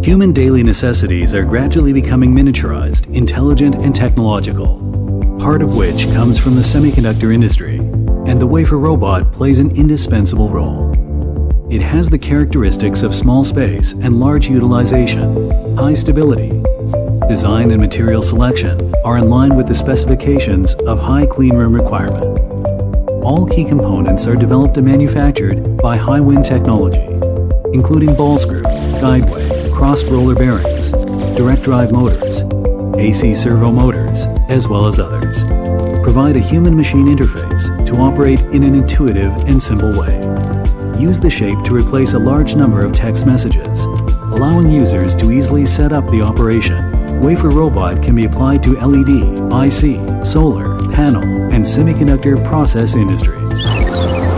Human daily necessities are gradually becoming miniaturized, intelligent, and technological, part of which comes from the semiconductor industry, and the Wafer Robot plays an indispensable role. It has the characteristics of small space and large utilization, high stability. Design and material selection are in line with the specifications of high cleanroom requirement. All key components are developed and manufactured by Hiwin technology, including ball screw, guideway, crossed roller bearings, direct drive motors, AC servo motors, as well as others. Provide a human-machine interface to operate in an intuitive and simple way. Use the shape to replace a large number of text messages, allowing users to easily set up the operation. Wafer Robot can be applied to LED, IC, solar, panel, and semiconductor process industry.